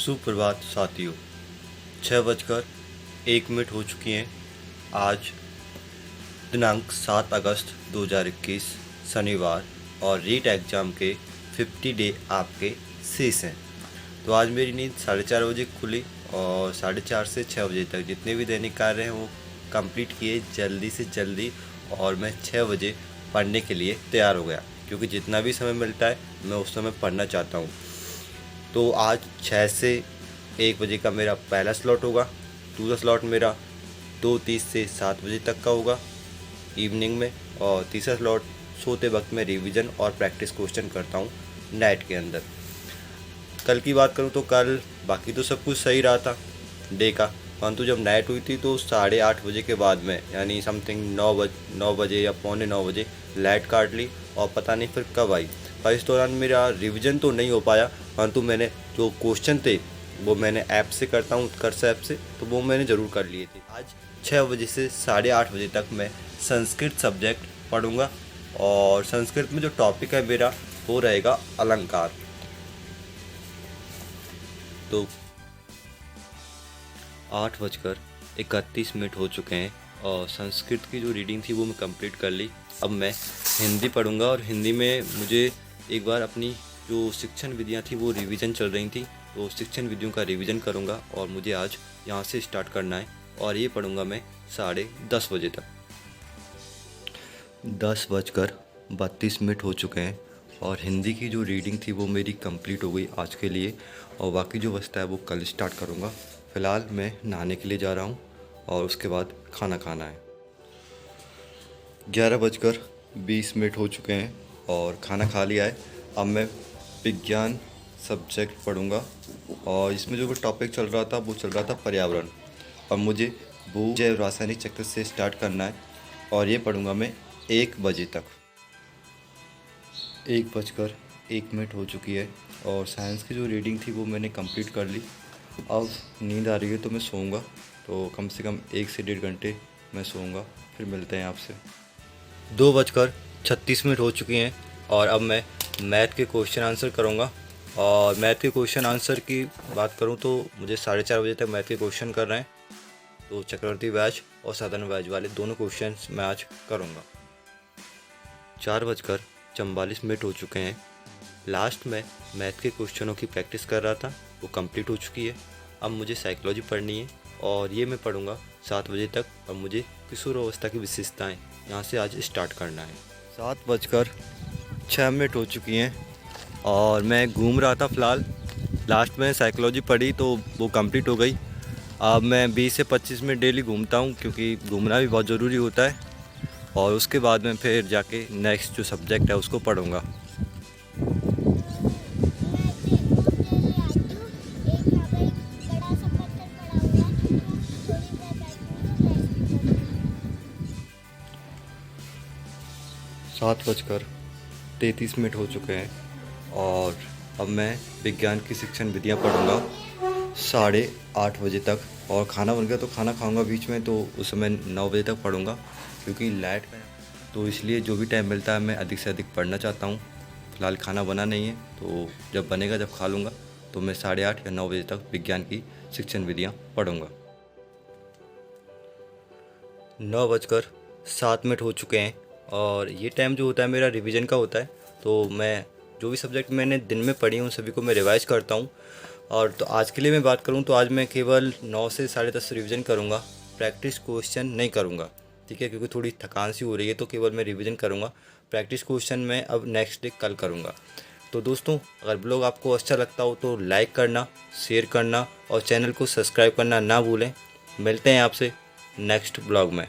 सुप्रभात साथियों। 6:01 हो चुकी हैं। आज दिनांक 7 अगस्त 2021 शनिवार और रीट एग्ज़ाम के 50 डे आपके शेष हैं। तो आज मेरी नींद 4:30 बजे खुली और 4:30 से 6 बजे तक जितने भी दैनिक कार्य हैं वो कंप्लीट किए जल्दी से जल्दी, और मैं 6 बजे पढ़ने के लिए तैयार हो गया, क्योंकि जितना भी समय मिलता है मैं उस समय पढ़ना चाहता हूँ। तो आज 6 से 1 बजे का मेरा पहला स्लॉट होगा। दूसरा स्लॉट मेरा 2:30 से 7 बजे तक का होगा इवनिंग में, और तीसरा स्लॉट सोते वक्त मैं रिवीजन और प्रैक्टिस क्वेश्चन करता हूँ नाइट के अंदर। कल की बात करूँ तो कल बाकी तो सब कुछ सही रहा था डे का, परंतु जब नाइट हुई थी तो 8:30 बजे के बाद में, यानी समथिंग 9 बजे या पौने 9 बजे लाइट काट ली और पता नहीं फिर कब आई। पर इस दौरान मेरा रिवीजन तो नहीं हो पाया, परंतु मैंने जो क्वेश्चन थे वो मैंने ऐप से करता हूँ, उत्कर्ष ऐप से, तो वो मैंने ज़रूर कर लिए थे। आज 6 बजे से 8:30 बजे तक मैं संस्कृत सब्जेक्ट पढ़ूँगा, और संस्कृत में जो टॉपिक है मेरा वो रहेगा अलंकार। तो 8:31 हो चुके हैं और संस्कृत की जो रीडिंग थी वो मैं कंप्लीट कर ली। अब मैं हिंदी पढ़ूंगा, और हिंदी में मुझे एक बार अपनी जो शिक्षण विधियाँ थी वो रिवीजन चल रही थी, तो शिक्षण विधियों का रिवीजन करूंगा, और मुझे आज यहाँ से स्टार्ट करना है, और ये पढ़ूंगा मैं 10:30 बजे तक। 10:32 हो चुके हैं और हिंदी की जो रीडिंग थी वो मेरी कंप्लीट हो गई आज के लिए, और बाकी जो बचता है वो कल स्टार्ट करूँगा। फ़िलहाल मैं नहाने के लिए जा रहा हूँ और उसके बाद खाना खाना है। 11:20 हो चुके हैं और खाना खा लिया है। अब मैं विज्ञान सब्जेक्ट पढ़ूँगा, और इसमें जो टॉपिक चल रहा था वो चल रहा था पर्यावरण। अब मुझे भू जैव रासायनिक चक्र से स्टार्ट करना है, और ये पढ़ूँगा मैं 1 बजे तक। 1:01 हो चुकी है और साइंस की जो रीडिंग थी वो मैंने कंप्लीट कर ली। अब नींद आ रही है तो मैं सोऊंगा, तो कम से कम 1 से 1.5 घंटे मैं सोऊंगा। फिर मिलते हैं आपसे। 2:36 हो चुकी हैं और अब मैं मैथ के क्वेश्चन आंसर करूंगा। और मैथ के क्वेश्चन आंसर की बात करूं तो मुझे 4:30 बजे तक मैथ के क्वेश्चन कर रहे हैं, तो चक्रवर्ती व्याज और साधारण व्याज वाले दोनों क्वेश्चन मैं आज करूँगा। 4:44 हो चुके हैं। लास्ट में मैथ के क्वेश्चनों की प्रैक्टिस कर रहा था, वो कंप्लीट हो चुकी है। अब मुझे साइकोलॉजी पढ़नी है, और ये मैं पढ़ूंगा 7 बजे तक, और मुझे किशोर अवस्था की विशेषताएं यहाँ से आज स्टार्ट करना है। 7:06 हो चुकी हैं और मैं घूम रहा था फ़िलहाल। लास्ट में साइकोलॉजी पढ़ी तो वो कंप्लीट हो गई। अब मैं 20 से 25 मिनट डेली घूमता हूँ, क्योंकि घूमना भी बहुत ज़रूरी होता है, और उसके बाद में फिर जाके नेक्स्ट जो सब्जेक्ट है उसको पढ़ूंगा। सात 7:33 हो चुके हैं और अब मैं विज्ञान की शिक्षण विधियाँ पढ़ूंगा 8:30 बजे तक, और खाना बन गया तो खाना खाऊंगा बीच में, तो उस समय 9 बजे तक पढ़ूंगा, क्योंकि लाइट का, तो इसलिए जो भी टाइम मिलता है मैं अधिक से अधिक पढ़ना चाहता हूँ। फ़िलहाल खाना बना नहीं है, तो जब बनेगा जब खा लूँगा, तो मैं 8:30 या 9 बजे तक विज्ञान की शिक्षण विधियाँ पढ़ूंगा। 9:07 हो चुके हैं और ये टाइम जो होता है मेरा रिवीजन का होता है, तो मैं जो भी सब्जेक्ट मैंने दिन में पढ़ी उन सभी को मैं रिवाइज़ करता हूँ। और तो आज के लिए मैं बात करूँ तो आज मैं केवल 9 से 10:30 रिवीजन करूँगा, प्रैक्टिस क्वेश्चन नहीं करूँगा, ठीक है, क्योंकि थोड़ी थकान सी हो रही है, तो केवल मैं रिवीजन करूँगा। प्रैक्टिस क्वेश्चन मैं अब नेक्स्ट डे कल करूँगा। तो दोस्तों, अगर ब्लॉग आपको अच्छा लगता हो तो लाइक करना, शेयर करना और चैनल को सब्सक्राइब करना ना भूलें। मिलते हैं आपसे नेक्स्ट ब्लॉग में।